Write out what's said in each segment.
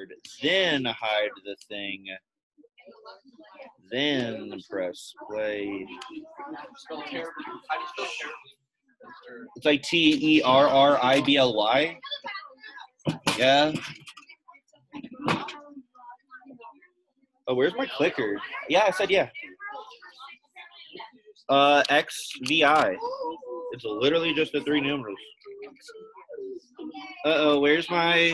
word, then hide the thing, then press play. It's like Terribly. Yeah. Oh, where's my clicker? Yeah, I said yeah. XVI. It's literally just the 3 numerals. Where's my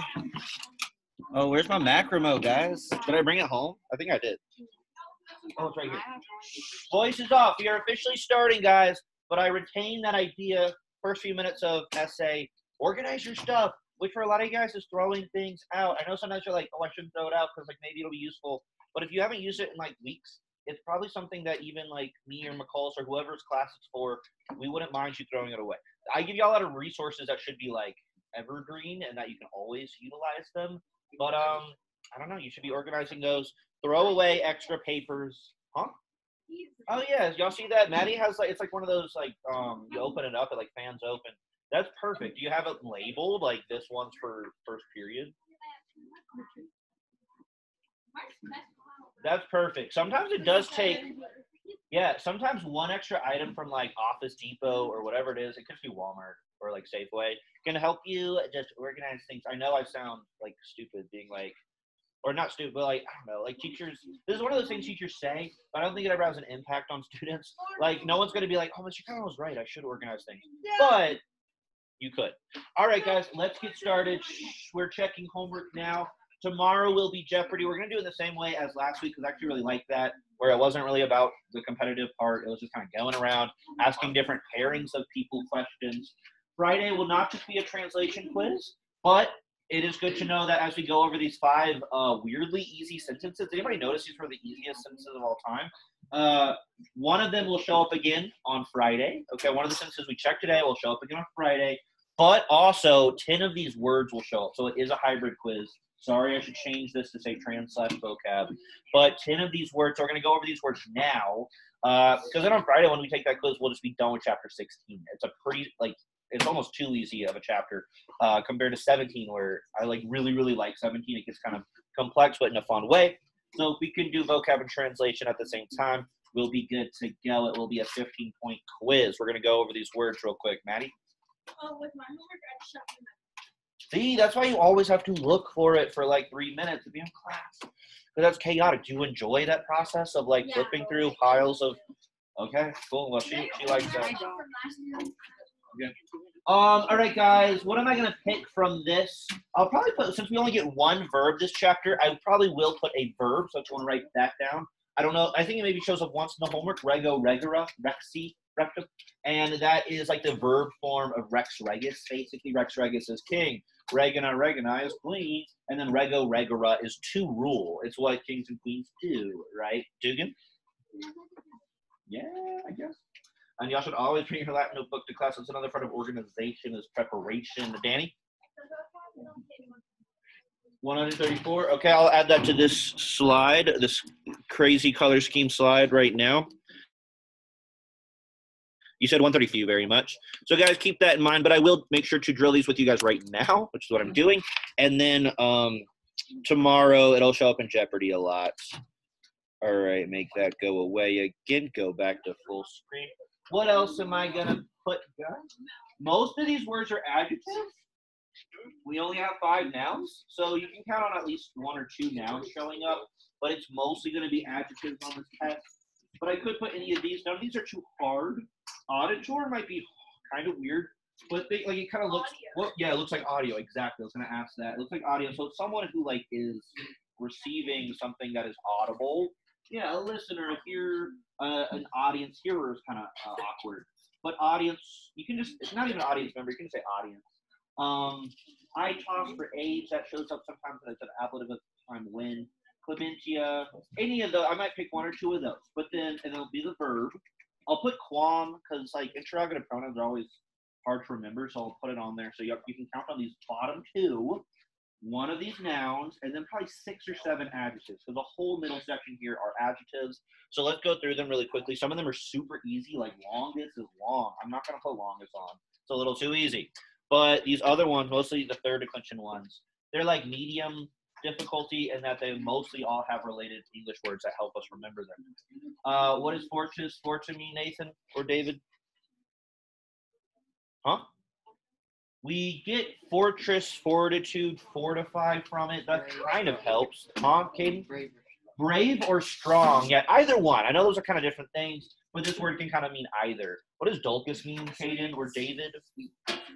Mac remote, guys? Did I bring it home? I think I did. Oh, it's right here. Voice is off. We are officially starting, guys. But I retain that idea. First few minutes of essay. Organize your stuff, which for a lot of you guys is throwing things out. I know sometimes you're like, oh, I shouldn't throw it out because like maybe it'll be useful. But if you haven't used it in like weeks, it's probably something that even like me or McCulls or whoever's class it's for, we wouldn't mind you throwing it away. I give you all a lot of resources that should be like evergreen and that you can always utilize them. But I don't know. You should be organizing those. Throw away extra papers. Huh? Oh yeah, y'all see that? Maddie has like it's like one of those like you open it up, it like fans open. That's perfect. Do you have it labeled like this one's for first period? That's perfect. Sometimes it does take, yeah, sometimes one extra item from like Office Depot or whatever it is, it could be Walmart or like Safeway, can help you just organize things. I know I sound like stupid being like, or not stupid, but like, I don't know, like teachers, this is one of those things teachers say, but I don't think it ever has an impact on students. Like no one's going to be like, oh, Mr. Connell was right, I should organize things. But you could. All right, guys, let's get started. We're checking homework now. Tomorrow will be Jeopardy. We're going to do it the same way as last week because I actually really like that, where it wasn't really about the competitive part. It was just kind of going around, asking different pairings of people questions. Friday will not just be a translation quiz, but it is good to know that as we go over these 5 weirdly easy sentences, did anybody notice these were the easiest sentences of all time? One of them will show up again on Friday. Okay, one of the sentences we checked today will show up again on Friday, but also 10 of these words will show up. So it is a hybrid quiz. Sorry, I should change this to say trans/vocab. But 10 of these words, we're going to go over these words now. Because then on Friday, when we take that quiz, we'll just be done with chapter 16. It's a pretty, like, it's almost too easy of a chapter compared to 17, where I like really like 17. It gets kind of complex, but in a fun way. So if we can do vocab and translation at the same time, we'll be good to go. It will be a 15-point quiz. We're going to go over these words real quick. Maddie? Oh, with my homework, I just shot my. See, that's why you always have to look for it for like 3 minutes to be in class. Because that's chaotic. Do you enjoy that process of like flipping through piles of? Okay, cool. Well, she likes that. Okay. All right, guys. What am I gonna pick from this? I'll probably put, since we only get one verb this chapter, I probably will put a verb. So if you want to write that down, I don't know. I think it maybe shows up once in the homework. Rego, regera, rexi, rectum, and that is like the verb form of rex regis. Basically, rex regis is king. Regina, regina is queen, and then rego, regera is to rule. It's what kings and queens do, right? Dugan? Yeah, I guess. And y'all should always bring your Latin notebook to class. It's another part of organization is preparation. Danny? 134. Okay, I'll add that to this slide, this crazy color scheme slide right now. You said 130, thank you very much. So guys, keep that in mind, but I will make sure to drill these with you guys right now, which is what I'm doing. And then tomorrow it'll show up in Jeopardy a lot. All right, make that go away again. Go back to full screen. What else am I gonna put, guys? Most of these words are adjectives. We only have 5 nouns, so you can count on at least 1 or 2 nouns showing up, but it's mostly gonna be adjectives on this test. But I could put any of these. None of these are too hard. Auditor might be kind of weird, but they, like it kind of looks. Well, yeah, it looks like audio. Exactly. I was gonna ask that. It looks like audio. So it's someone who like is receiving something that is audible. Yeah, a listener. If you're an audience hearer, is kind of awkward. But audience, you can just. It's not even an audience member. You can just say audience. I toss for age. That shows up sometimes as an ablative of time when. Clementia, any of those. I might pick 1 or 2 of those, but then and it'll be the verb. I'll put qualm because like interrogative pronouns are always hard to remember, so I'll put it on there so you can count on these bottom 2, 1 of these nouns, and then probably 6 or 7 adjectives. So the whole middle section here are adjectives. So let's go through them really quickly. Some of them are super easy, like longest is long. I'm not gonna put longest on. It's a little too easy. But these other ones, mostly the third declension ones, they're like medium. difficulty and that they mostly all have related English words that help us remember them. What does fortune mean, Nathan or David? Huh? We get fortress, fortitude, fortify from it. That kind of helps. Huh, Caden? Brave or strong. Yeah, either one. I know those are kind of different things, but this word can kind of mean either. What does dulcus mean, Caden or David?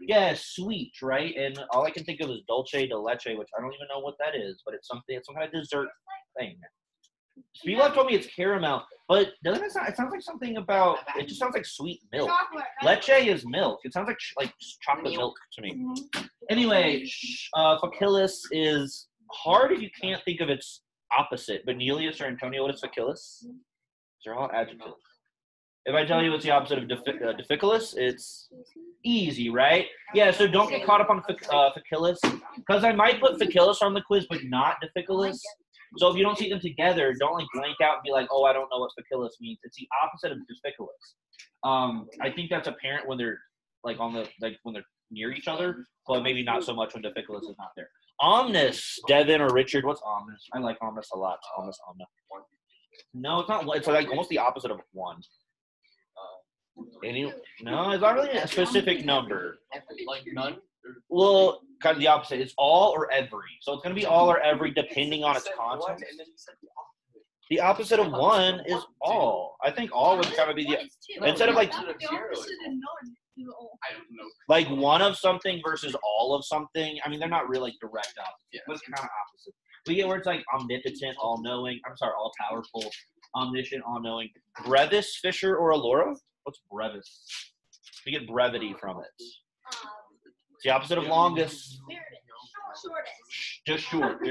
Yeah, sweet, right? And all I can think of is dulce de leche, which I don't even know what that is, but it's something, it's some kind of dessert thing. People have told me it's caramel, but doesn't it sound? It sounds like something about. It just sounds like sweet milk. Leche is milk. It sounds like chocolate milk to me. Anyway, facillus is hard if you can't think of its opposite. But Nelius or Antonio, what is facillus? They're all adjectives. If I tell you what's the opposite of difficilus, it's easy, right? Yeah, so don't get caught up on facillus, because I might put facillus on the quiz, but not difficilus. So if you don't see them together, don't like blank out and be like, oh, I don't know what facillus means. It's the opposite of difficilus. I think that's apparent when they're like when they're near each other, but maybe not so much when difficilus is not there. Omnis, Devin or Richard, what's omnis? I like omnis a lot. Omnis. No, it's not. It's like almost the opposite of one. No, it's not really a specific number. Like none? Well, kind of the opposite. It's all or every. So it's going to be all or every depending on its content. The opposite of one is all. I think all would kind of be the instead of like like one of something versus all of something. I mean, they're not really direct opposites, but it's kind of opposite. We get words like omnipotent, all-knowing. I'm sorry, all-powerful, omniscient, all-knowing. Brevis, Fisher, or Allura? What's brevis? We get brevity from it. It's the opposite of longest. Just short.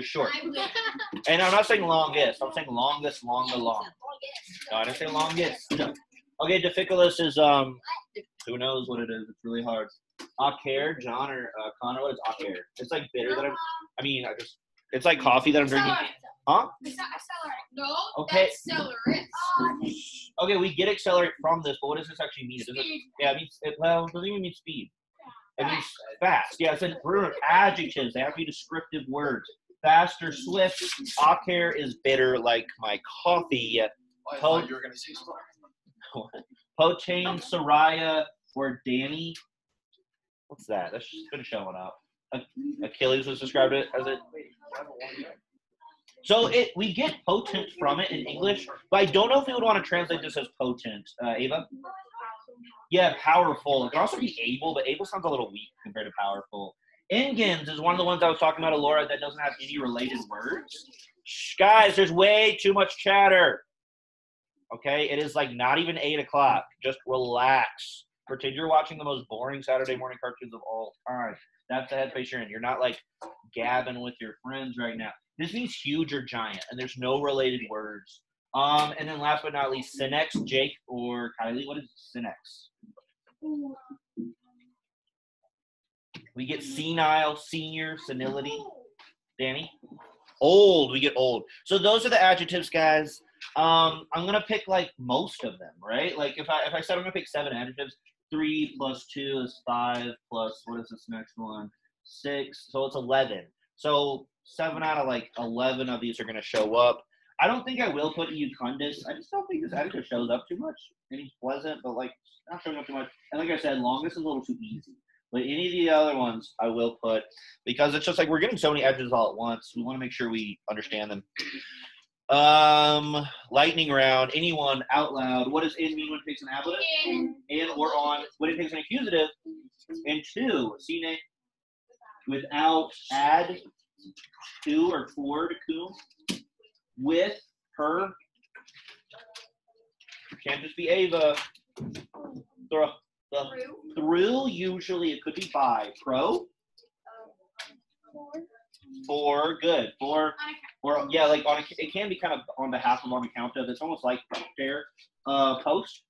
And I'm not saying longest. I'm saying longest, long. No, I didn't say longest. Okay, difficilus is who knows what it is. It's really hard. Acher, John or Connor, what is acher? It's like bitter that it's like coffee that I'm drinking. Huh? No, okay. That's accelerate. Okay, we get accelerate from this, but what does this actually mean? It means it doesn't even mean speed. It means fast. Yeah, it's a root of adjectives. They have to be descriptive words. Fast or swift. Acher is bitter like my coffee. I thought you were going to say something. Potane, Soraya, or Danny. What's that? That's just been showing up. Achilles was described it as it. So we get potent from it in English, but I don't know if we would want to translate this as potent. Ava? Yeah, powerful. It could also be able, but able sounds a little weak compared to powerful. Ingens is one of the ones I was talking about, Allura, that doesn't have any related words. Shh, guys, there's way too much chatter. Okay, it is like not even 8 o'clock. Just relax. Pretend you're watching the most boring Saturday morning cartoons of all time. That's the headspace you're in. You're not like gabbing with your friends right now. This means huge or giant, and there's no related words. And then last but not least, Synex, Jake or Kylie. What is Synex? We get senile, senior, senility. Danny? Old. We get old. So those are the adjectives, guys. I'm gonna pick like most of them, right? Like if I said I'm gonna pick 7 adjectives, 3 plus 2 is 5 plus what is this next one? 6. So it's 11. So 7 out of like 11 of these are gonna show up. I don't think I will put Eucundus. I just don't think this adjective shows up too much. And he's pleasant, but like not showing up too much. And like I said, longest is a little too easy. But any of the other ones I will put because it's just like we're getting so many adjectives all at once. We want to make sure we understand them. Lightning round. Anyone out loud. What does in mean when it takes an ablative? In or on. When it takes an accusative. And to. Sine. Without. Add. To or for. To cum. With. Her. Can't just be Ava. Through. Usually it could be by. Pro. For. Good. For. Or yeah, like on it can be kind of on behalf of, on account of. It's almost like share. Post.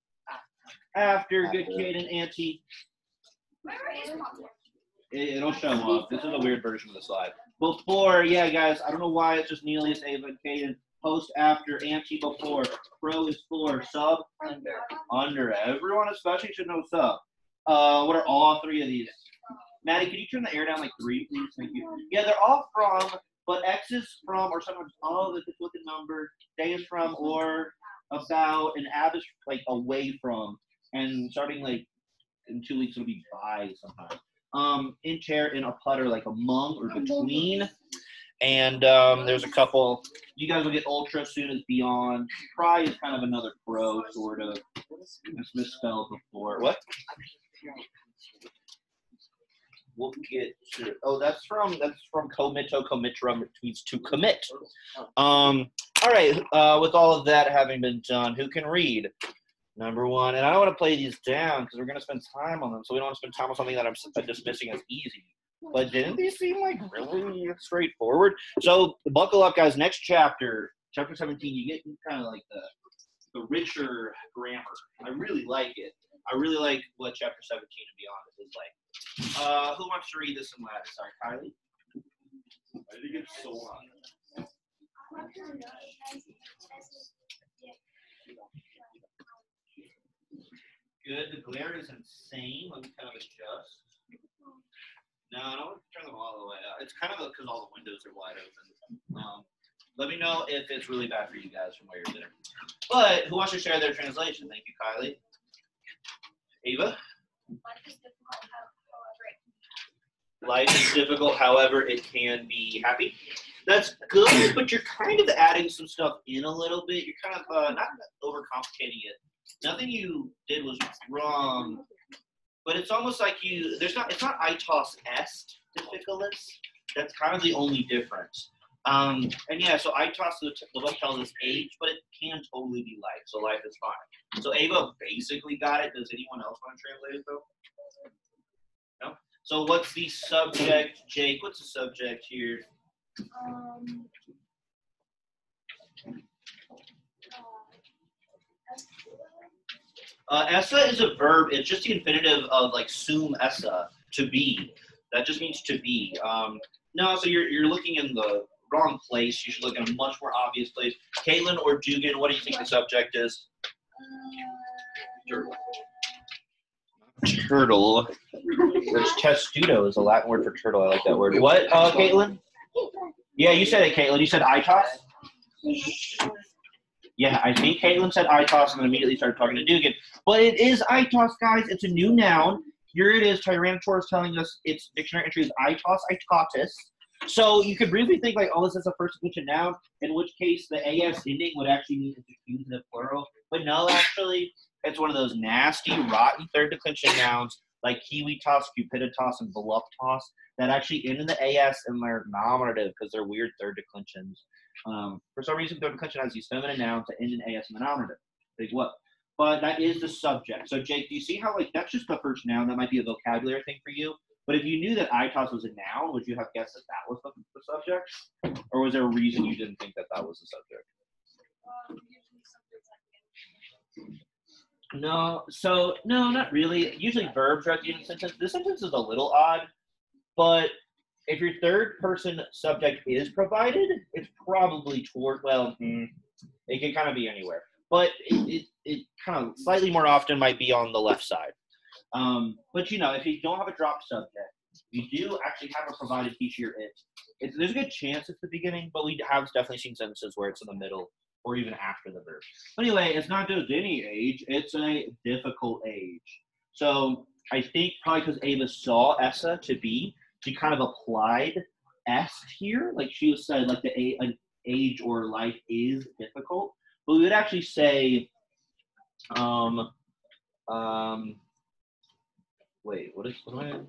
After. Good kid and auntie. It'll show up. This is a weird version of the slide. Before, yeah, guys. I don't know why it's just Nelius, Ava, and Caden. Post, after, anti, before. Pro is for. Sub. Under. Everyone especially should know sub. What are all 3 of these? Maddie, can you turn the air down like 3, please? Thank you. Yeah, they're all from But X is from, or sometimes of, if it's with a number. Day is from, or about, and ab is like away from. And starting like in 2 weeks, it'll be by sometimes. In chair, in a putter, like among or between. And there's a couple. You guys will get ultra soon as beyond. Pry is kind of another pro, sort of. It's misspelled before. What? We'll get to. Oh, that's from committo. Commitrum means to commit. All right. With all of that having been done, who can read? Number one, and I don't want to play these down because we're going to spend time on them, so we don't want to spend time on something that I'm dismissing as easy. But didn't these seem like really straightforward? So buckle up, guys. Next chapter, chapter 17, you get kind of like the richer grammar. I really like it. I really like what chapter 17, to be honest, is like. Who wants to read this in Latin? Sorry, Kylie? I think it's so on. Good. The glare is insane. Let me kind of adjust. No, I don't want to turn them all the way up. It's kind of because all the windows are wide open. Let me know if it's really bad for you guys from where you're sitting. But who wants to share their translation? Thank you, Kylie. Ava? Life is difficult, however, it can be happy. That's good, but you're kind of adding some stuff in a little bit. You're kind of not overcomplicating it. Nothing you did was wrong, but it's almost like it's not itos est difficulus. That's kind of the only difference. And yeah, so itos, the book tells us age, but it can totally be life, so life is fine. So Ava basically got it. Does anyone else want to translate it though? No? So what's the subject, Jake? What's the subject here? Essa is a verb. It's just the infinitive of like sum essa, to be. That just means to be. No, so you're looking in the wrong place. You should look in a much more obvious place. Caitlin or Dugan, what do you think the subject is? Turtle. There's testudo is a Latin word for turtle. I like that word. What, Caitlin? Yeah, you said it, Caitlin. You said itos? Yeah, I think Caitlin said itos and then immediately started talking to Dugan. But it is itos, guys. It's a new noun. Here it is. Tyrannosaurus telling us its dictionary entry is itos, itotis. So you could briefly think like, oh, this is a first declension noun, in which case the as ending would actually mean it's accusative plural. But no, actually, it's one of those nasty, rotten third declension nouns like kiwitos, cupiditas, and voluptas that actually end in the as and they're nominative because they're weird third declensions. For some reason, third declension has these feminine nouns that end in as and the nominative. Big what? But that is the subject. So Jake, do you see how like that's just the first noun? That might be a vocabulary thing for you. But if you knew that itos was a noun, would you have guessed that that was the subject? Or was there a reason you didn't think that that was the subject? No, so no, not really. Usually verbs are at the end of the sentence. This sentence is a little odd, but if your third person subject is provided, it's probably toward, well, it can kind of be anywhere. But it kind of slightly more often might be on the left side. But you know, if you don't have a drop subject, you do actually have a provided feature there's a good chance it's the beginning, but we have definitely seen sentences where it's in the middle or even after the verb. But anyway, it's not just any age, it's a difficult age. So I think probably because Ava saw essa to be, she kind of applied est here. Like she said, like an age or life is difficult. But we would actually say, wait, what am I?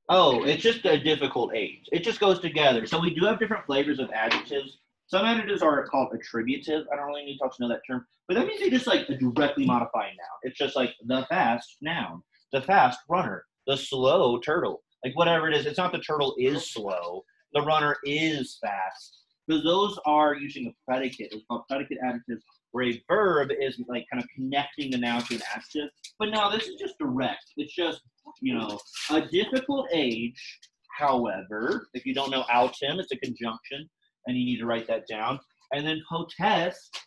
Oh, it's just a difficult age. It just goes together. So we do have different flavors of adjectives. Some adjectives are called attributive. I don't really need to know that term. But that means they just like a directly modifying noun. It's just like the fast noun, the fast runner, the slow turtle. Like whatever it is, it's not the turtle is slow. The runner is fast. Because those are using a predicate. It's called predicate adjectives, where a verb is like kind of connecting the noun to an adjective. But no, this is just direct. It's just, you know, a difficult age. However, if you don't know autem, it's a conjunction, and you need to write that down. And then potest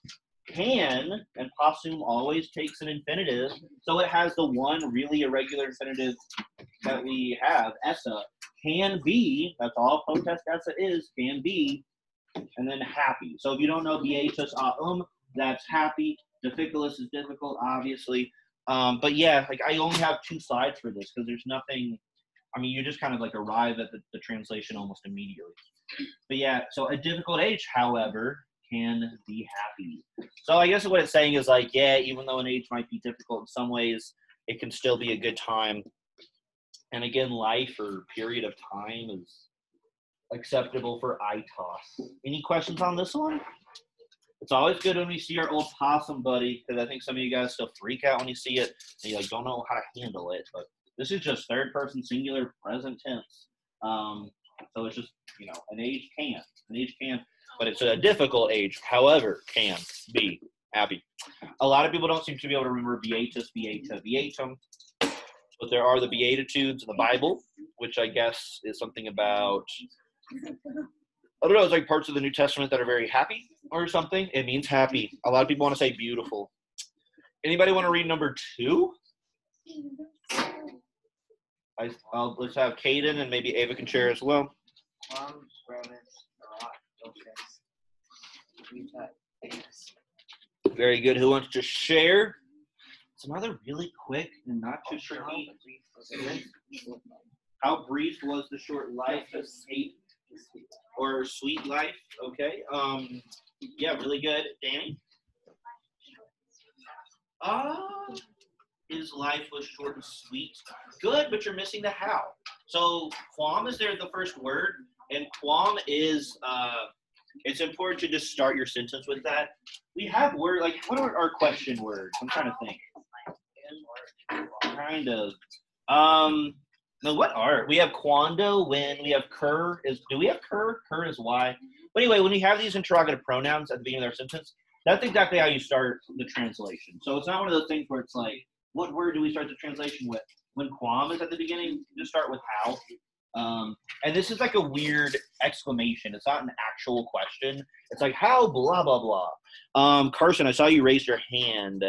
can, and possum always takes an infinitive. So it has the one really irregular infinitive that we have, essa. can be, that's all potestessa is, can be, and then happy. So if you don't know beatus that's happy. Difficulus is difficult, obviously. But yeah, like I only have 2 slides for this because there's nothing, I mean, you just kind of like arrive at the translation almost immediately. But yeah, so a difficult age, however, can be happy. So I guess what it's saying is like, yeah, even though an age might be difficult in some ways, it can still be a good time. And again, life or period of time is acceptable for itos. Any questions on this one? It's always good when we see our old possum buddy, because I think some of you guys still freak out when you see it and you like don't know how to handle it. But this is just third person singular present tense. So it's just, you know, an age can, but it's a difficult age, however, can be happy. A lot of people don't seem to be able to remember beatus, beata, beatum, but there are the Beatitudes in the Bible, which I guess is something about, I don't know, it's like parts of the New Testament that are very happy or something. It means happy. A lot of people want to say beautiful. Anybody want to read number 2? Let's have Caden and maybe Ava can share as well. Very good. Who wants to share? It's another really quick and not too tricky. How brief was the short life of Kate or sweet life? Okay. Yeah, really good. Danny? His life was short and sweet. Good, but you're missing the how. So quam is there the first word, and quam is it's important to just start your sentence with that. We have word like what are our question words? I'm trying to think. Kind of. No, what are we have quando when we have cur is do we have cur? Cur is why. But anyway, when we have these interrogative pronouns at the beginning of our sentence, that's exactly how you start the translation. So it's not one of those things where it's like, what word do we start the translation with? When quam is at the beginning, you just start with how. And this is like a weird exclamation. It's not an actual question. It's like how blah blah blah. Carson, I saw you raise your hand.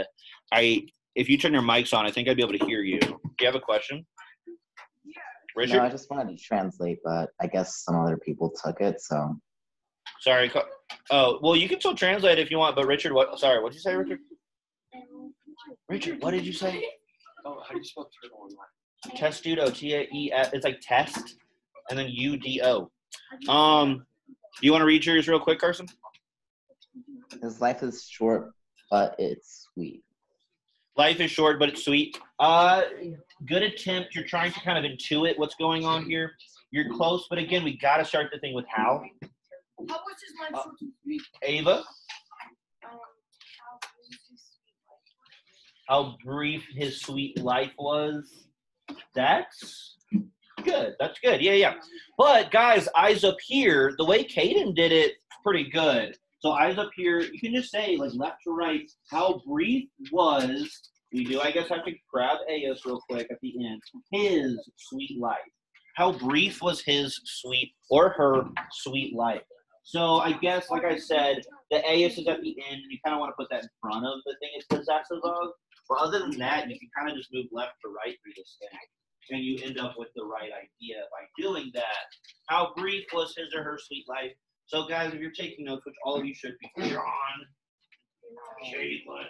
If you turn your mics on, I think I'd be able to hear you. Do you have a question? Richard? No, I just wanted to translate, but I guess some other people took it, so. Sorry. Oh, well, you can still translate if you want, but Richard, what? Sorry, what did you say, Richard? Richard, what did you say? Oh, how do you spell turtle online? Testudo, T-A-E-S. It's like test, and then U-D-O. You want to read yours real quick, Carson? His life is short, but it's sweet. Life is short, but it's sweet. Good attempt. You're trying to kind of intuit what's going on here. You're close, but again, we got to start the thing with how. How was his life short and sweet? Ava? How brief his sweet life was. That's good. That's good. Yeah, yeah. But, guys, eyes up here, the way Caden did it, pretty good. So eyes up here, you can just say, like, left to right, how brief was, we do, I guess, have to grab A's real quick at the end, his sweet life. How brief was his sweet, or her sweet life? So I guess, like I said, the AS is at the end, and you kind of want to put that in front of the thing it's possessive of. But other than that, you can kind of just move left to right through this thing, and you end up with the right idea by doing that. How brief was his or her sweet life? So, guys, if you're taking notes, which all of you should be, John, Caitlin,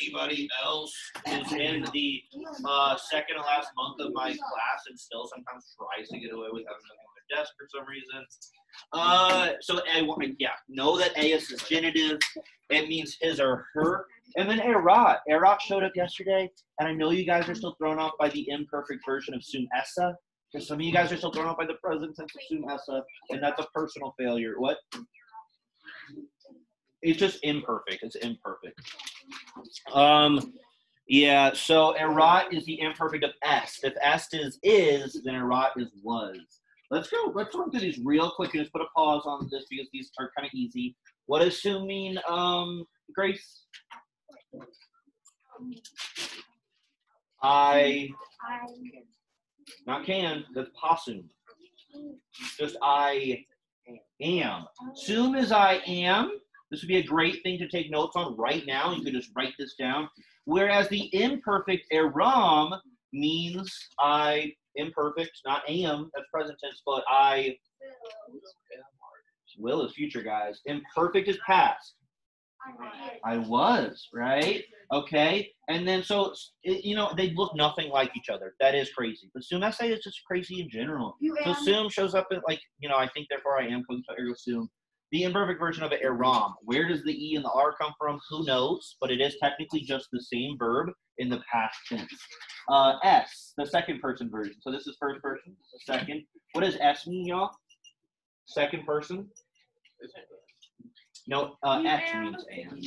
anybody else is in the second to last month of my class and still sometimes tries to get away with having nothing on their desk for some reason. So, yeah, know that AS is genitive. It means his or her. And then erat. Erat showed up yesterday, and I know you guys are still thrown off by the imperfect version of sum esse. Because some of you guys are still thrown off by the present tense of sum esse, and that's a personal failure. What? It's just imperfect. It's imperfect. Yeah, so erat is the imperfect of est. If est is, then erat is was. Let's go. Let's run through these real quick and just put a pause on this because these are kind of easy. What does sum mean, Grace? Not can, that's possum. Just I am. Sum is I am. This would be a great thing to take notes on right now. You could just write this down. Whereas the imperfect eram means I imperfect, not am, that's present tense, but I will is future, guys. Imperfect is past. I was, right? Okay. And then so, they look nothing like each other. That is crazy. But assume essay is just crazy in general. So assume shows up at I think, therefore I am, ergo assume. The imperfect version of it, eram. Where does the E and the R come from? Who knows? But it is technically just the same verb in the past tense. S, the second person version. So this is first person, second. What does S mean, y'all? Second person? No, X means am.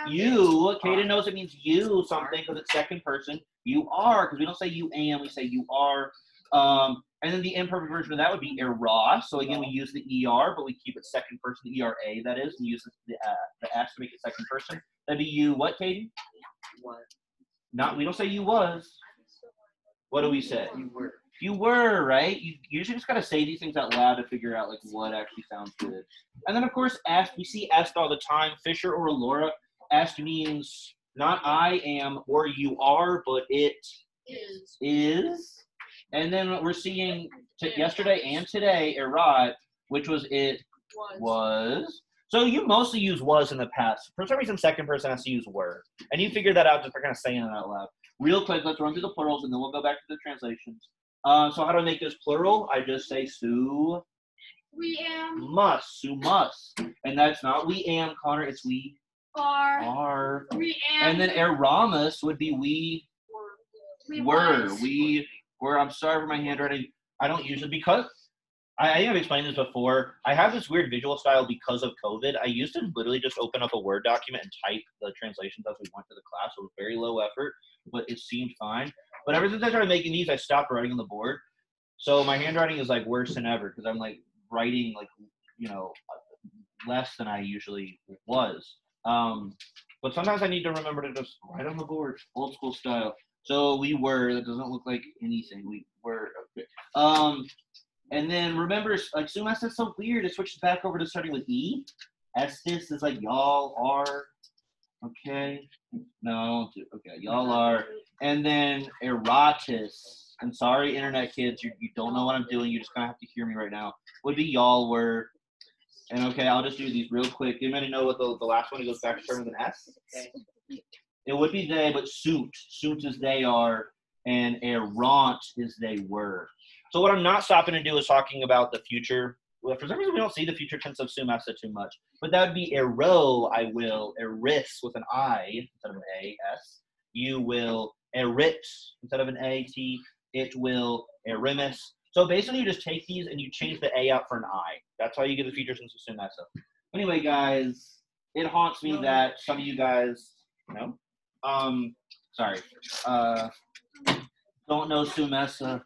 You, Kaden knows it means you something because it's second person. You are, because we don't say you am, we say you are. And then the imperfect version of that would be era. So again, we use the ER, but we keep it second person, ERA, that is, and use the S to make it second person. That'd be you, what, Kaden? What? We don't say you was. What do we say? You were. You were, right? You usually just got to say these things out loud to figure out what actually sounds good. And then, of course, est. We see est all the time. Fisher or Laura, est means not I am or you are, but it is. And then we're seeing yesterday and today, erat, which was it was. So you mostly use was in the past. For some reason, second person has to use were. And you figure that out just by kind of saying it out loud. Real quick, let's run through the plurals, and then we'll go back to the translations. So how do I make this plural? I just say Sue. We am. Must. Sue must. And that's not we am, Connor. It's we are. We am. And then eramus would be we were. We were. I'm sorry for my handwriting. I don't usually, because I think I've explained this before. I have this weird visual style because of COVID. I used to literally just open up a Word document and type the translations as we went to the class. It was very low effort, but it seemed fine. But ever since I started making these, I stopped writing on the board. So my handwriting is worse than ever because I'm writing less than I usually was. But sometimes I need to remember to just write on the board, old school style. So we were, that doesn't look like anything. We were, okay. And then remember, assume S is so weird. It switches back over to starting with E. Estes is y'all are. Okay. No, I won't do. Okay, y'all are. And then eratus. I'm sorry, internet kids. You don't know what I'm doing. You just kind of have to hear me right now. Would be y'all were. And okay, I'll just do these real quick. Anybody know what the last one? It goes back to starting with an S. It would be they, but suit. Suit is they are. And errant is they were. So what I'm not stopping to do is talking about the future. Well, for some reason, we don't see the future tense of sumasa too much. But that would be ero, I will, eris with an I instead of an A, S. You will, erit instead of an A, T. It will, erimis. So basically, you just take these and you change the A out for an I. That's how you get the future tense of sumasa. Anyway, guys, it haunts me that some of you guys, don't know sumasa.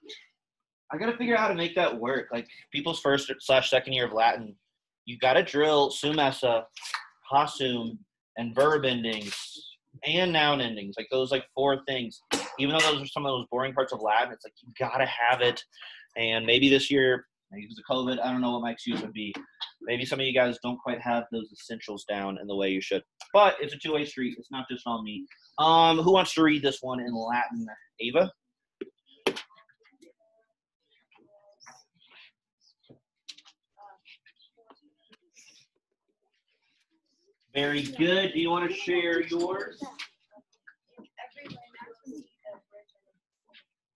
I got to figure out how to make that work. People's first/second year of Latin, you got to drill sumesa, hasum, and verb endings and noun endings. Those 4 things. Even though those are some of those boring parts of Latin, it's you got to have it. And maybe this year, maybe because of COVID, I don't know what my excuse would be. Maybe some of you guys don't quite have those essentials down in the way you should. But it's a two-way street. It's not just on me. Who wants to read this one in Latin? Ava? Very good. Do you want to share yours?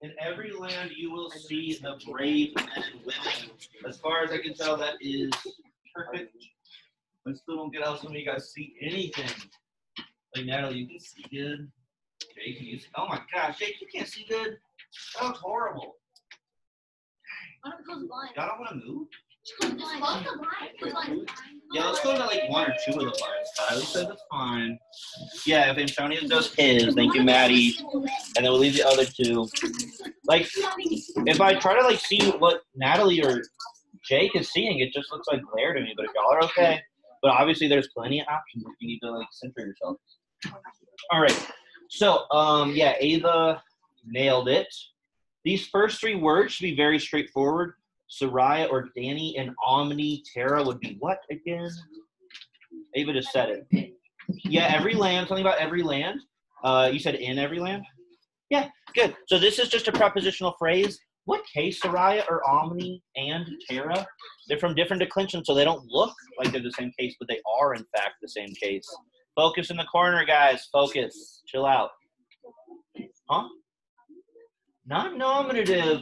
In every land you will see the brave men and women. As far as I can tell, that is perfect. I still don't get how some of you guys see anything. Natalie, you can see good. Jake, you see? Oh my gosh, Jake, you can't see good. That looks horrible. Why don't we close the blind? Y'all don't want to move? Close the blind. Yeah, let's go to 1 or 2 of the blinds. Kylie said that's fine. Yeah, if Antonio does his, thank you, Maddie. And then we'll leave the other 2. If I try to see what Natalie or Jake is seeing, it just looks like glare to me. But if y'all are okay, but obviously there's plenty of options if you need to center yourself. All right. So yeah, Ava nailed it. These first 3 words should be very straightforward. Soraya or Danny and Omni Terra would be what again? Ava just said it. Yeah, every land, something about every land. You said in every land? Yeah, good. So this is just a prepositional phrase. what case Soraya or Omni and Terra? They're from different declensions, so they don't look like they're the same case, but they are, in fact, the same case. Focus in the corner, guys. Focus. Chill out. Huh? Not nominative.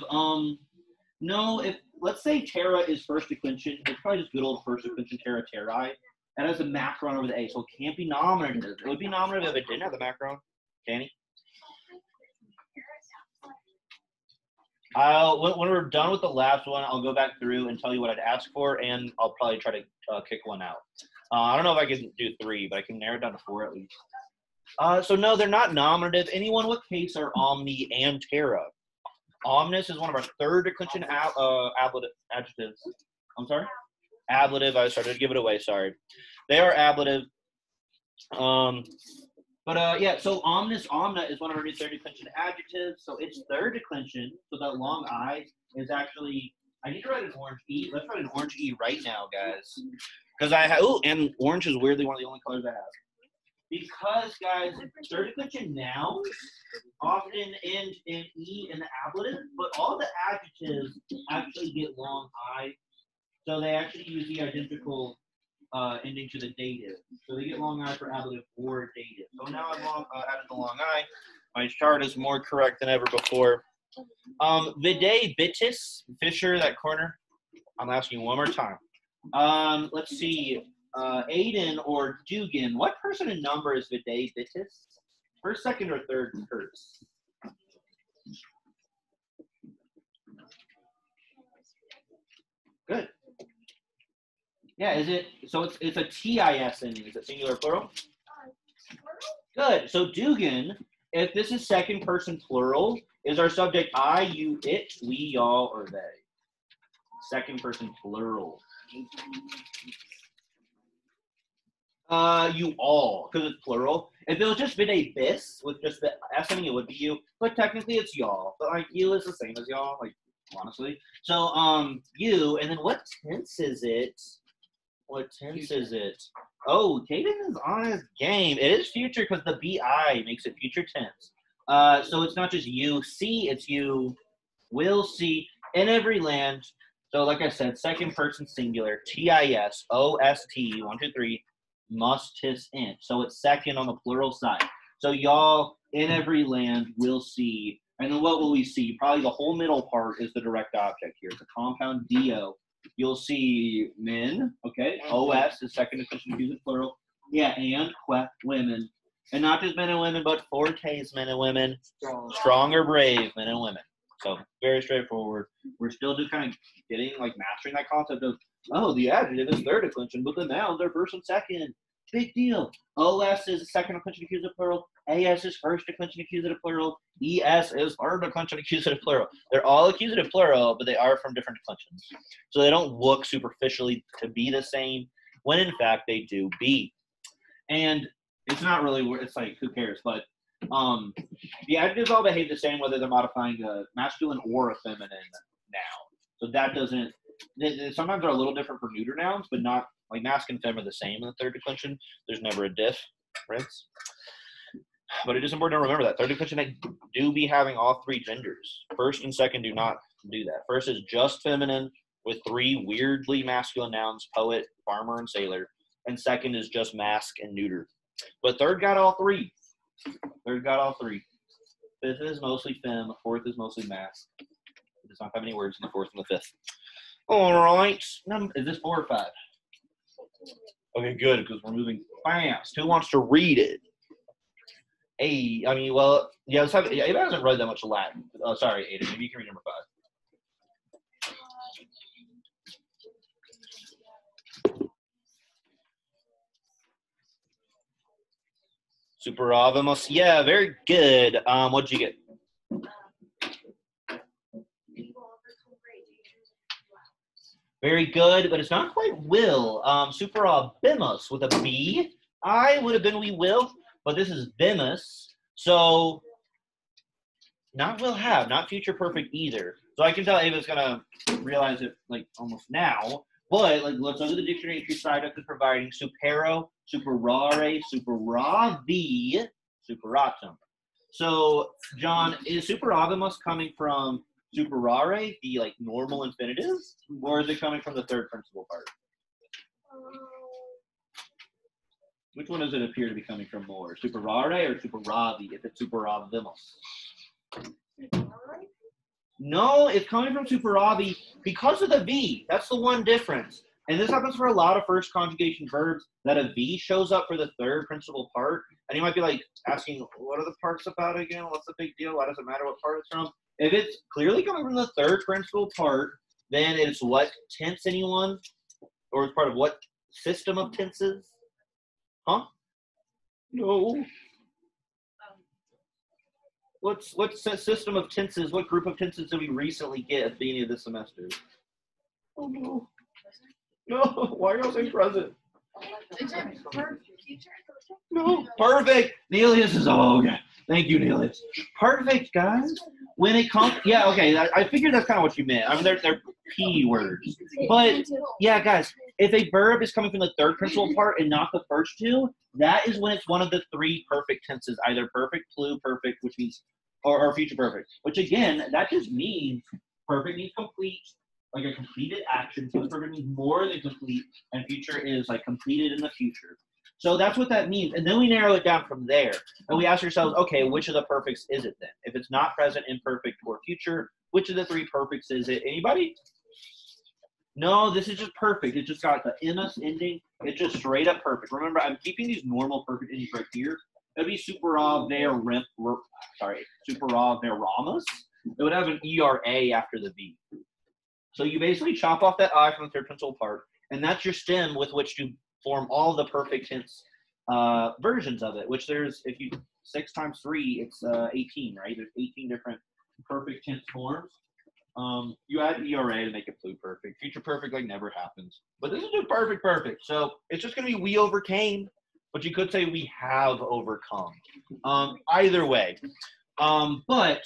No, if let's say Terra is first declension, it's probably just good old first declension Terra Terrae. That has a macron over the A, so it can't be nominative. It would be nominative if it didn't have the macron. Danny? When we're done with the last one, I'll go back through and tell you what I'd ask for, and I'll probably try to kick one out. I don't know if I can do 3, but I can narrow it down to 4 at least. So no, they're not nominative. Anyone with case are Omni and Terra. Omnis is one of our third declension adjectives. I'm sorry? Ablative. I started to give it away. Sorry. They are ablative. Yeah, so omnis, omna is one of our new third declension adjectives. So it's third declension. So that long I is actually, I need to write an orange E. Let's write an orange E right now, guys. Because I have, and orange is weirdly one of the only colors I have. Because, guys, third declension nouns often end in E in the ablative, but all the adjectives actually get long I. So they actually use the identical ending to the dative. So they get long I for ablative or dative. So now I've added the long I. My chart is more correct than ever before. Vide bitis, Fisher, that corner. I'm asking you one more time. Let's see. Aiden or Dugan. What person and number is Vide bitis? First, second, or third curse? Good. Yeah, is it, so it's a TIS ending. Is it singular or plural? Good. So Dugan, if this is second person plural, is our subject I, you, it, we, y'all, or they? Second person plural. You all, because it's plural. If it was just vide bis with just the S ending, it would be you. But technically it's y'all. But like you is the same as y'all, like honestly. So you, and then what tense is it? What tense is it? Oh, Caden is on his game. It is future because the BI makes it future tense. So it's not just you see, it's you will see in every land. So like I said, second person singular, TIS, OST, 1, 2, 3, must, tis, int. So it's second on the plural side. So y'all in every land will see. And then what will we see? Probably the whole middle part is the direct object here. It's a compound DO. You'll see men, okay? OS is second declension accusative plural. Yeah, and women. And not just men and women, but fortes men and women. Strong or brave men and women. So very straightforward. We're still just kind of getting, like, mastering that concept of, oh, the adjective is third declension, but the nouns are first and second. Big deal. OS is second declension accusative plural. AS is first declension accusative plural. ES is third declension accusative plural. They're all accusative plural, but they are from different declensions. So they don't look superficially to be the same, when in fact they do be. And it's not really, it's like, who cares? But the adjectives all behave the same whether they're modifying a masculine or a feminine noun. So that doesn't, sometimes they're a little different for neuter nouns, but not, like mask and fem are the same in the third declension. There's never a difference. But it is important to remember that third declension, they do be having all three genders. First and second do not do that. First is just feminine with 3 weirdly masculine nouns, poet, farmer, and sailor. And second is just mask and neuter. But third got all 3. Third got all 3. Fifth is mostly fem. Fourth is mostly mask. It does not have any words in the fourth and the fifth. All right. Is this 4 or 5? Okay, good, because we're moving fast. Who wants to read it? Hey, I mean, well, yeah, let's have, Ava hasn't read that much Latin. Oh, sorry, Ada, maybe you can read number 5. Superavimus. Yeah, very good. What'd you get? Very good, but it's not quite will. Superavimus with a B. I would have been we will, but this is bimus. So not will have, not future perfect either. So I can tell Ava's gonna realize it like almost now. But like, let's look at the dictionary entry side of it providing supero, superare, superavi, superatum. So John, is superavimus coming from superare, the like normal infinitive, or is it coming from the third principal part? Which one does it appear to be coming from more? Superare or superavi, if it's superavimus? No, it's coming from superavi because of the V. That's the one difference. And this happens for a lot of first conjugation verbs, that a V shows up for the third principal part. And you might be like asking, what are the parts about again? What's the big deal? Why does it matter what part it's from? If it's clearly coming from the third principal part, then it's what tense, anyone? Or it's part of what system of tenses? Huh? No. What's system of tenses? What group of tenses did we recently get at the beginning of the semester? Oh no. No, why are y'all saying present? No, perfect. Nelius is okay. Thank you, Nelius. Perfect, guys. When it comes, yeah, okay. I figured that's kind of what you meant. I mean, they're P words, but yeah, guys. If a verb is coming from the third principal part and not the first two, that is when it's one of the three perfect tenses, either perfect, pluperfect, which means, or future perfect. Which again, that just means perfect means complete. Like a completed action, so perfect means more than complete, and future is like completed in the future. So that's what that means. And then we narrow it down from there. And we ask ourselves, okay, which of the perfects is it then? If it's not present, imperfect, or future, which of the three perfects is it? Anybody? No, this is just perfect. It just got the MS ending. It's just straight up perfect. Remember, I'm keeping these normal perfect endings right here. It would be superavimus. It would have an ERA after the V. So you basically chop off that I from the third principal part, and that's your stem with which to form all the perfect tense versions of it, which there's, if you, 6 times 3, it's 18, right? There's 18 different perfect tense forms. You add ERA to make it pluperfect. Future perfect like never happens. But this is just perfect. So it's just going to be we overcame, but you could say we have overcome. Either way. But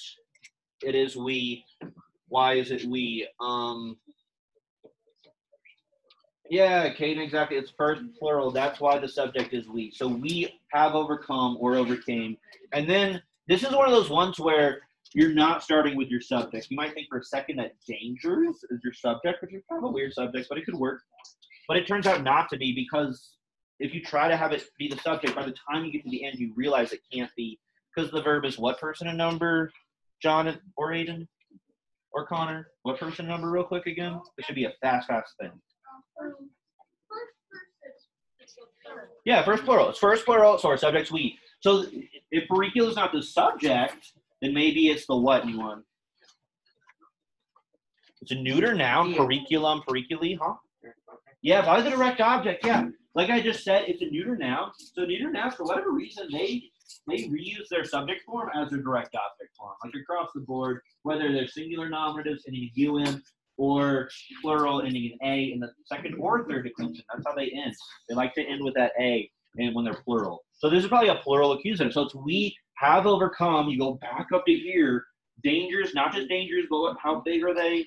it is we. Why is it we? Yeah, Caden, exactly. It's first plural. That's why the subject is we. So we have overcome or overcame. And then this is one of those ones where you're not starting with your subject. You might think for a second that dangers is your subject, which is kind of a weird subject, but it could work. But it turns out not to be, because if you try to have it be the subject, by the time you get to the end, you realize it can't be, because the verb is what person and number, John or Aiden? Or Connor, what person number real quick again? This should be a fast thing. Yeah, first plural. It's first plural, so our subject's we. So if pericula is not the subject, then maybe it's the what you want? It's a neuter noun, periculum, periculi, huh? Yeah, by the direct object, yeah. Like I just said, it's a neuter noun. So neuter nouns, for whatever reason, they reuse their subject form as their direct object form, like across the board, whether they're singular nominatives ending in un or plural ending in a in the second or third declension. That's how they end. They like to end with that a and when they're plural. So this is probably a plural accusative. So it's we have overcome. You go back up to here. Dangers, not just dangers, but how big are they?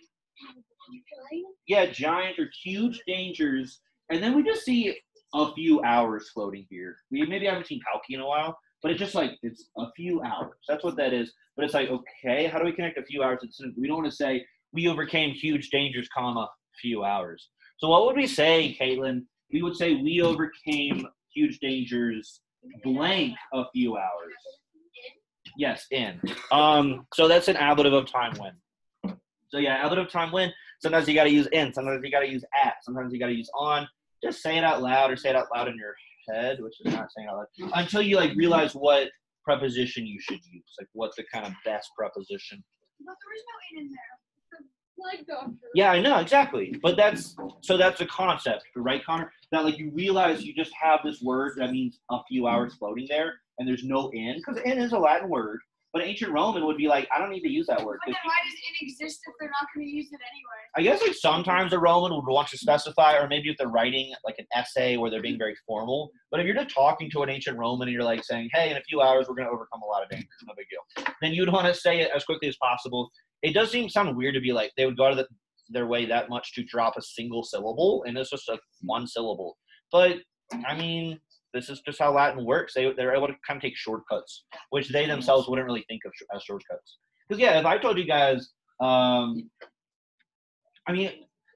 Yeah, giant or huge dangers. And then we just see a few hours floating here. We maybe haven't seen Palki in a while. But it's just like, it's a few hours. That's what that is. But it's like, okay, how do we connect a few hours? We don't want to say, we overcame huge dangers, comma, few hours. So what would we say, Caitlin? We would say we overcame huge dangers, blank, a few hours. Yes, in. So that's an ablative of time when. So yeah, ablative of time when. Sometimes you got to use in. Sometimes you got to use at. Sometimes you got to use on. Just say it out loud or say it out loud in your head, which is not saying out loud, until you like realize what preposition you should use, like what's the kind of best preposition. But there is no in there. Like doctor. Yeah, I know, exactly. But that's a concept, right, Connor? That like you realize you just have this word that means a few hours floating there, and there's no in, because in is a Latin word. But ancient Roman would be like, I don't need to use that word. But then why does in exist if they're not going to use it anyway? I guess like sometimes a Roman would want to specify, or maybe if they're writing like an essay where they're being very formal. But if you're just talking to an ancient Roman and you're like saying, hey, in a few hours we're going to overcome a lot of dangers, no big deal, then you'd want to say it as quickly as possible. It does sound weird to be like they would go to their way that much to drop a single syllable, and it's just like one syllable. But I mean, this is just how Latin works. They're able to kind of take shortcuts, which they themselves wouldn't really think of as shortcuts. Because yeah, if I told you guys I mean,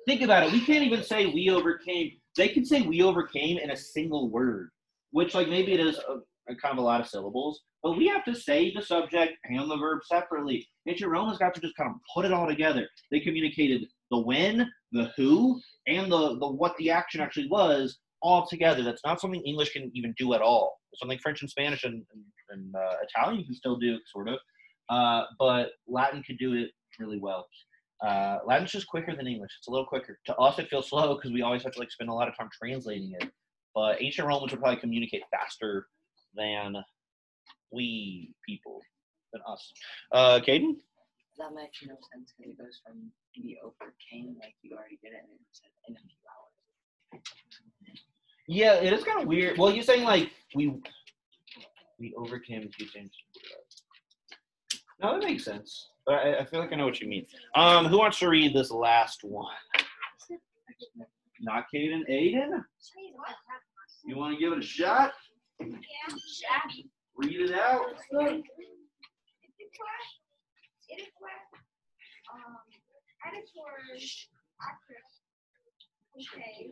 think about it. We can't even say we overcame. They can say we overcame in a single word, which like maybe it is a kind of a lot of syllables, but we have to say the subject and the verb separately. Ancient Romans got to just kind of put it all together. They communicated the when, the who, and the what the action actually was all together. That's not something English can even do at all. It's something French and Spanish and Italian can still do, sort of, but Latin could do it really well. Latin's just quicker than English. It's a little quicker. To us, it feels slow because we always have to like spend a lot of time translating it. But ancient Romans would probably communicate faster than we people, than us. Caden? That makes no sense because it goes from we overcame, like you already did it, and it said in a few hours. Yeah, it is kind of weird. Well, you're saying like we overcame a few things. No, that makes sense. But I feel like I know what you mean. Who wants to read this last one? Not Caden. Aiden? You want to give it a shot? Yeah. Read it out. Editors, actress, okay.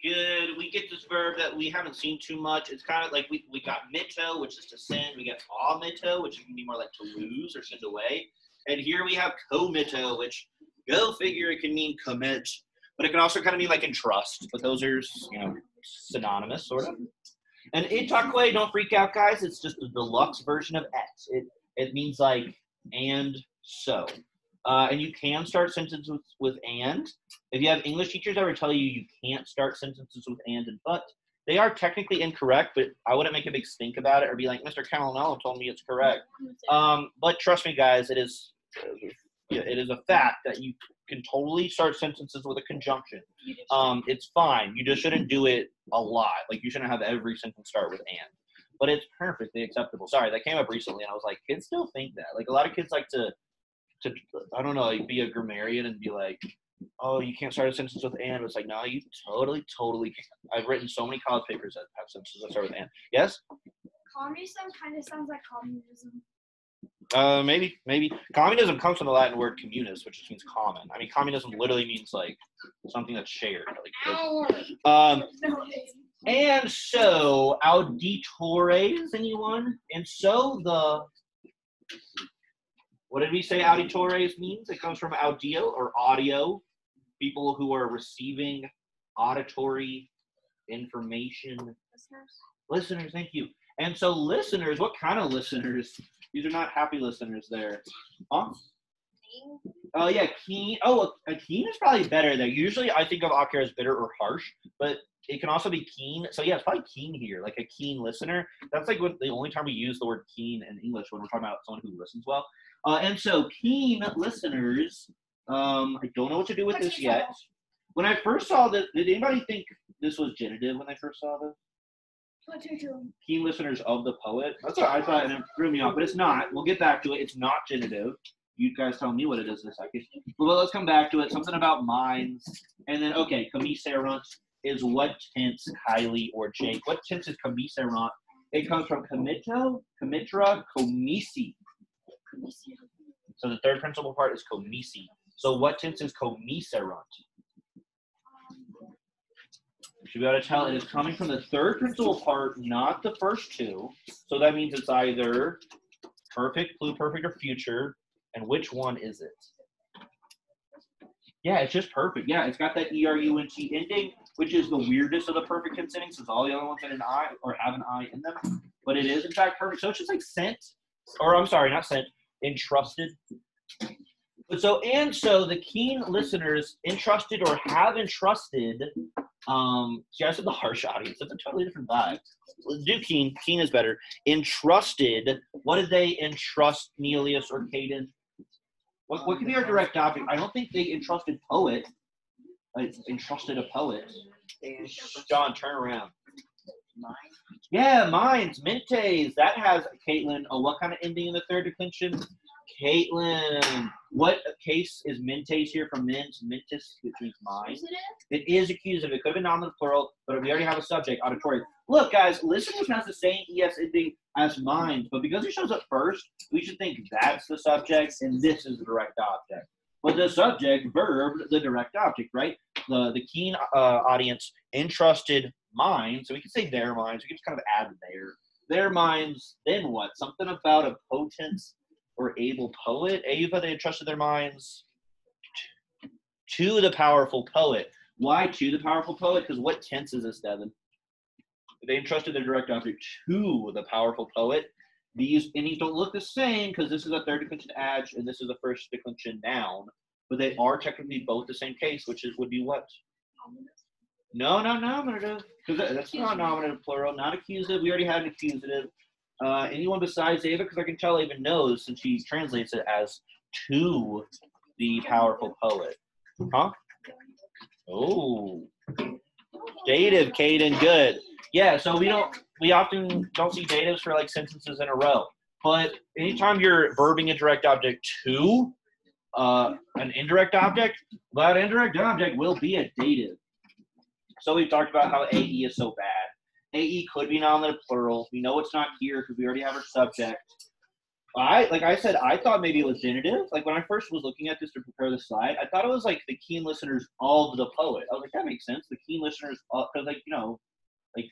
Good. We get this verb that we haven't seen too much. It's kind of like we got mito, which is to send. We got amito, which can be more like to lose or send away. And here we have comito, which go figure it can mean commit, but it can also kind of mean like entrust. But those are, synonymous, sort of. And itaque, don't freak out, guys. It's just the deluxe version of et. It means like and so. And you can start sentences with and. If you have English teachers that would tell you you can't start sentences with and but, they are technically incorrect, but I wouldn't make a big stink about it or be like, Mr. Calinello told me it's correct. But trust me, guys, it is a fact that you can totally start sentences with a conjunction. It's fine. You just shouldn't do it a lot. Like, you shouldn't have every sentence start with and. But it's perfectly acceptable. Sorry, that came up recently, and I was like, kids still think that. Like, a lot of kids like to I don't know, like be a grammarian and be like, oh, you can't start a sentence with and. It's like, no, you totally can. I've written so many college papers that have sentences that start with and. Yes? Communism kind of sounds like communism. Maybe. Communism comes from the Latin word communis, which just means common. I mean, communism literally means like something that's shared. And so, auditores, anyone? And so what did we say auditores means? It comes from audio or audio, people who are receiving auditory information. Listeners, thank you. And so listeners, what kind of listeners? These are not happy listeners there. Huh? Yeah, keen. Oh, a keen is probably better there. Usually I think of occur as bitter or harsh, but it can also be keen. So yeah, it's probably keen here, like a keen listener. That's like the only time we use the word keen in English when we're talking about someone who listens well. And so keen listeners, I don't know what to do with this yet. When I first saw this, did anybody think this was genitive when they first saw this? Keen listeners of the poet. That's what I thought, and it threw me off, but it's not. We'll get back to it. It's not genitive. You guys tell me what it is in a second. Well, let's come back to it. Something about minds. And then, okay, commiserant is what tense, Kylie or Jake? What tense is commiserant? It comes from commito, commitra, commisi. So the third principal part is commisi. So what tense is commiserant? You should be able to tell it is coming from the third principal part, not the first two. So that means it's either perfect, pluperfect, or future. And which one is it? Yeah, it's just perfect. Yeah, it's got that ERUNT ending, which is the weirdest of the perfect tense endings, since all the other ones had an I or have an I in them. But it is, in fact, perfect. So it's just like sent, or I'm sorry, not sent, entrusted. But so the keen listeners entrusted or have entrusted. See, I said the harsh audience. That's a totally different vibe. Do keen. Keen is better. Entrusted. What did they entrust Neelius or Caden? What could be our direct object? I don't think they entrusted poet. Entrusted a poet. John, turn around. Yeah, minds, mentes. That has, Caitlin, what kind of ending in the third declension? Caitlin, what case is Mintes here from Mint? Mintis, which means mine. It is accusative. It could have been nominative plural, but we already have a subject, auditory. Look, guys, listeners has the same ES ending as mine, but because it shows up first, we should think that's the subject and this is the direct object. But the subject, verb, the direct object, right? The keen audience entrusted mine, so we can say their minds. We can just kind of add their minds. Then what? Something about a potent or able poet. Ava, they entrusted their minds to the powerful poet. Why to the powerful poet? Because what tense is this, Devin? They entrusted their direct object to the powerful poet. These don't look the same because this is a third declension adjective and this is a first declension noun, but they are technically both the same case, which would be what? No, not nominative, because that's not nominative plural, not accusative. We already had an accusative. Anyone besides Ava? Because I can tell Ava knows since she translates it as to the powerful poet. Huh? Oh, dative, Caden, good. Yeah, so we often don't see datives for like sentences in a row. But anytime you're verbing a direct object to an indirect object, that indirect object will be a dative. So we've talked about how AE is so bad. AE could be nominative plural. We know it's not here because we already have our subject. Like I said, I thought maybe it was genitive. Like when I first was looking at this to prepare the slide, I thought it was like the keen listeners of the poet. I was like, that makes sense. The keen listeners, because like, you know, like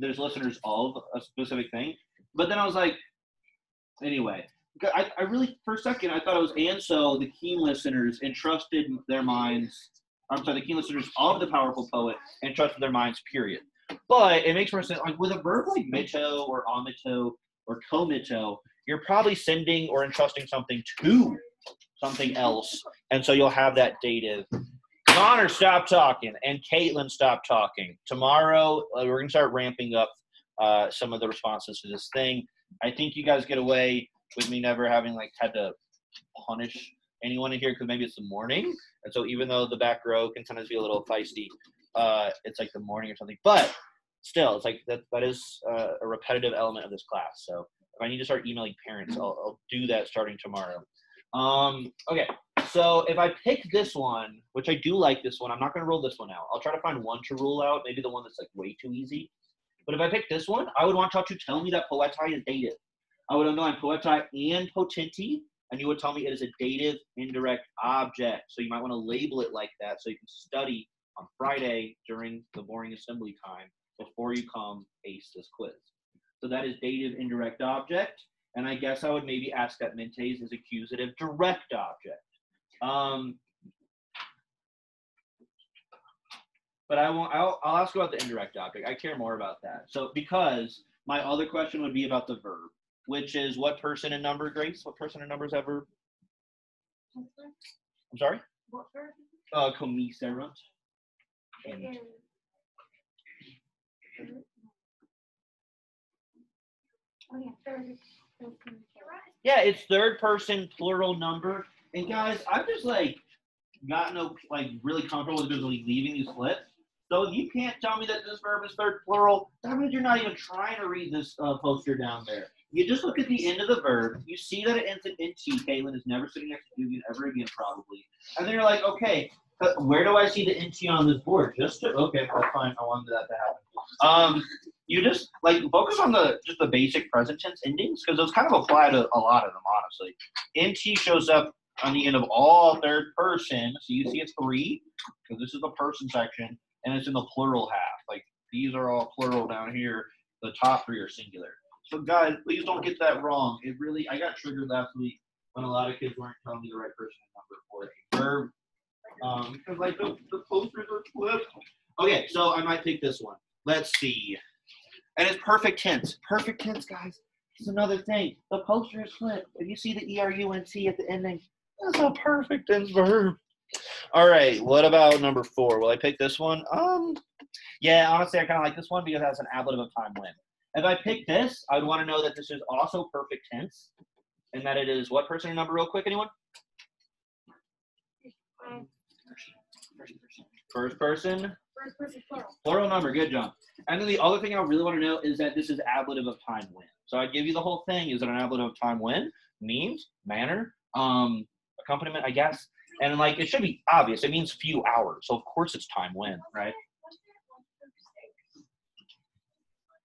there's listeners of a specific thing. But then I was like, anyway, I really, for a second, I thought it was, and so the keen listeners entrusted their minds, the keen listeners of the powerful poet entrusted their minds, period. But it makes more sense, like with a verb like mito or omito or comito, you're probably sending or entrusting something to something else. And so you'll have that dative. Connor, stop talking. And Caitlin, stop talking. Tomorrow, we're going to start ramping up some of the responses to this thing. I think you guys get away with me never having like had to punish anyone in here because maybe it's the morning. And so even though the back row can sometimes be a little feisty, it's like the morning or something. But still, it's like that is a repetitive element of this class. So if I need to start emailing parents, I'll do that starting tomorrow. Okay, so if I pick this one, which I do like this one, I'm not going to rule this one out. I'll try to find one to rule out, maybe the one that's like way too easy. But if I pick this one, I would want y'all to tell me that poeti is dative. I would underline poeti and potenti, and you would tell me it is a dative indirect object. So you might want to label it like that so you can study on Friday during the boring assembly time before you come ace this quiz. So that is dative indirect object. And I guess I would maybe ask that Mintes is accusative direct object. But I'll ask about the indirect object. I care more about that. So because my other question would be about the verb, which is what person and number, Grace? What person and number is that verb? I'm sorry? What verb? Commiserant. Oh yeah, third. Yeah, it's third person plural number. And guys, I've just like gotten really comfortable with like leaving these flips. So if you can't tell me that this verb is third plural, that means you're not even trying to read this poster down there. You just look at the end of the verb. You see that it ends in nt. Caitlin is never sitting next to Dugan ever again, probably. And then you're like, okay, where do I see the nt on this board? Okay, that's fine. I wanted that to happen. You just like focus on just the basic present tense endings because those kind of apply to a lot of them, honestly. Nt shows up on the end of all third person, so you see it's 3 because this is the person section, and it's in the plural half. Like these are all plural down here. The top 3 are singular. So guys, please don't get that wrong. I got triggered last week when a lot of kids weren't telling me the right person and number for a verb. Because like the posters are flipped. Okay, so I might pick this one. Let's see. And it's perfect tense. Perfect tense, guys. It's another thing. The poster is flipped. If you see the ERUNT at the ending, that's a perfect tense verb. All right, what about number 4? Will I pick this one? Yeah, honestly, I kind of like this one because it has an ablative of time when. If I pick this, I would want to know that this is also perfect tense and that it is what person or number real quick, anyone? First person. First person plural. Plural number, good job. And then the other thing I really want to know is that this is ablative of time when. So I give you the whole thing. Is it an ablative of time when? means, manner, accompaniment, I guess. And like, it should be obvious. It means few hours. So of course it's time when, right?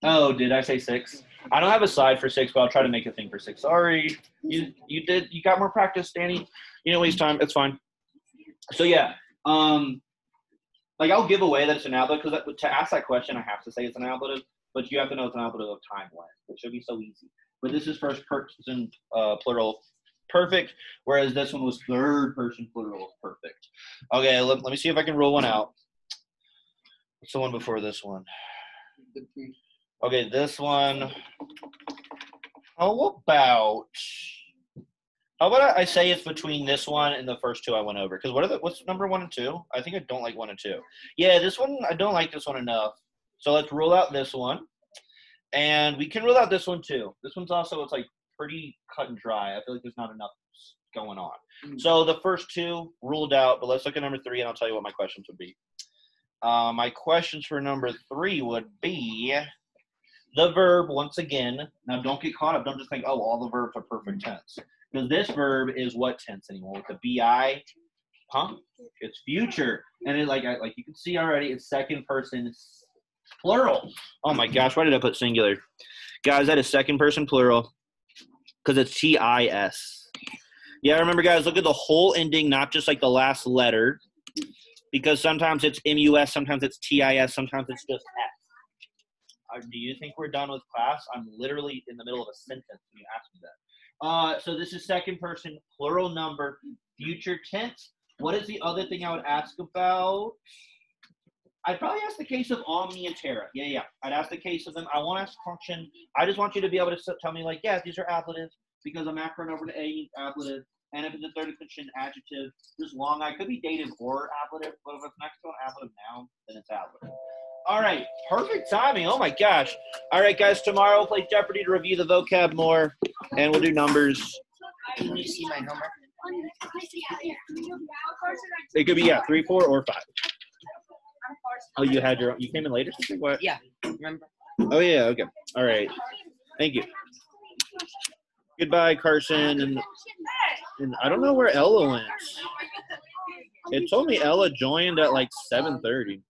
Oh, did I say 6? I don't have a side for 6, but I'll try to make a thing for 6. Sorry. You got more practice, Danny. You didn't waste time. It's fine. So yeah. Like I'll give away that it's an ablative because to ask that question, I have to say it's an ablative, but you have to know it's an ablative of time when. It should be so easy. But this is first person plural perfect, whereas this one was third person plural perfect. Okay, let me see if I can roll one out. What's the one before this one? Okay, this one. How about I say it's between this one and the first 2 I went over? Because what's number 1 and 2? I think I don't like 1 and 2. Yeah, this one, I don't like this one enough. So let's rule out this one. And we can rule out this one too. This one's also, it's like pretty cut and dry. I feel like there's not enough going on. So the first 2 ruled out, but let's look at number 3 and I'll tell you what my questions would be. My questions for number 3 would be the verb once again. Now don't get caught up. Don't just think, oh, all the verbs are perfect tense. Because this verb is what tense anymore? With the BI, huh? It's future. And it like you can see already, it's second person plural. Oh my gosh, why did I put singular? Guys, that is second person plural because it's TIS. Yeah, remember guys, look at the whole ending, not just like the last letter, because sometimes it's MUS, sometimes it's TIS, sometimes it's just S. Do you think we're done with class? I'm literally in the middle of a sentence when you ask me that. So this is second person plural number, future tense. What is the other thing I would ask about? I'd probably ask the case of Omni and Terra. Yeah. I'd ask the case of them. I won't ask function. I just want you to be able to tell me, like, yeah, these are ablatives because a macron over to A ablative. And if it's a third declension adjective, this long I could be dative or ablative. But if it's next to an ablative noun, then it's ablative. All right. Perfect timing. Oh, my gosh. All right, guys. Tomorrow we'll play Jeopardy to review the vocab more. And we'll do numbers. Can you see my homework? It could be, 3, 4, or 5. Oh, you came in later? What? Yeah, remember? Oh, yeah, okay. All right. Thank you. Goodbye, Carson. And I don't know where Ella went. It told me Ella joined at like 7:30.